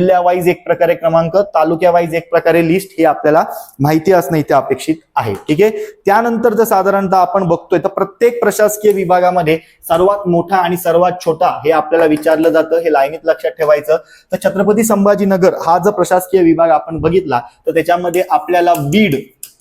जिल्ह्यावाईज एक प्रकारे क्रमांक, तालुक्यावाईज एक प्रकारे लिस्ट ही आपल्याला माहिती असणं इथे अपेक्षित आहे. ठीक आहे. त्यानंतर जर साधारणतः आपण बघतोय तर प्रत्येक प्रशासकीय विभागामध्ये सर्वात मोठा आणि सर्वात छोटा हे आपल्याला विचारलं जातं. हे लाईनीत लक्षात ठेवायचं. तर छत्रपती संभाजीनगर हा जर प्रशासकीय विभाग आपण बघितला तर त्याच्यामध्ये आपल्याला बीड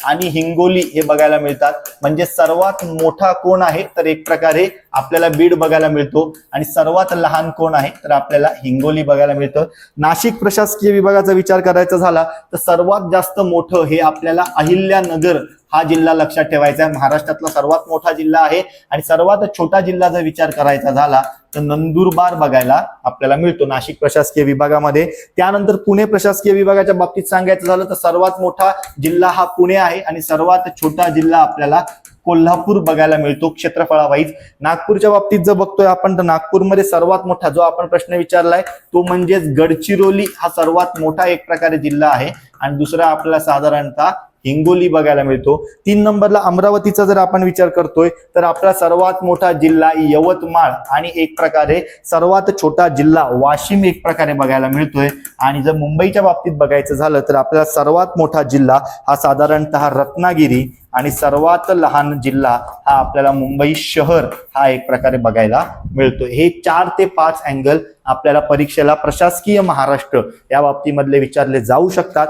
आणि हिंगोली हे बघायला मिळतात. म्हणजे सर्वात मोठा कोण आहे तर एक प्रकारे आपल्याला बीड बघायला मिळतो आणि सर्वात लहान कोण आहे तर आपल्याला हिंगोली बघायला मिळतं. नाशिक प्रशासकीय विभागाचा विचार करायचा झाला तर सर्वात जास्त मोठं हे आपल्याला अहिल्यानगर हा जिल्हा लक्षात ठेवायचा आहे. महाराष्ट्रातला सर्वात मोठा जिल्हा आहे. आणि सर्वात छोटा जिल्हा जर विचार करायचा झाला तर नंदुरबार बघायला आपल्याला मिळतो नाशिक प्रशासकीय विभागामध्ये. त्यानंतर पुणे प्रशासकीय विभागाच्या बाबतीत सांगायचं झालं तर सर्वात मोठा जिल्हा हा पुणे आहे आणि सर्वात छोटा जिल्हा आपल्याला कोल्हापूर बघायला मिळतो क्षेत्रफळावाईज. नागपूरच्या बाबतीत जर बघतोय आपण तर नागपूरमध्ये सर्वात मोठा जो आपण प्रश्न विचारलाय तो म्हणजेच गडचिरोली हा सर्वात मोठा एक प्रकारे जिल्हा आहे. आणि दुसरा आपल्याला साधारणतः हिंगोली बघायला मिळतो. 3 नंबरला अमरावतीचा जर आपण विचार करतोय तर आपला सर्वात मोठा जिल्हा यवतमाळ आणि एक प्रकारे सर्वात छोटा जिल्हा वाशिम एक प्रकारे बघायला मिळतोय. आणि जर मुंबईच्या बाबतीत बघायचं झालं तर आपल्याला सर्वात मोठा जिल्हा हा साधारणतः रत्नागिरी आणि सर्वात लहान जिल्हा हा आपल्याला मुंबई शहर हा एक प्रकारे बघायला मिळतो. हे 4 ते 5 अँगल आपल्याला परीक्षेला प्रशासकीय महाराष्ट्र या बाबतीमधले विचारले जाऊ शकतात.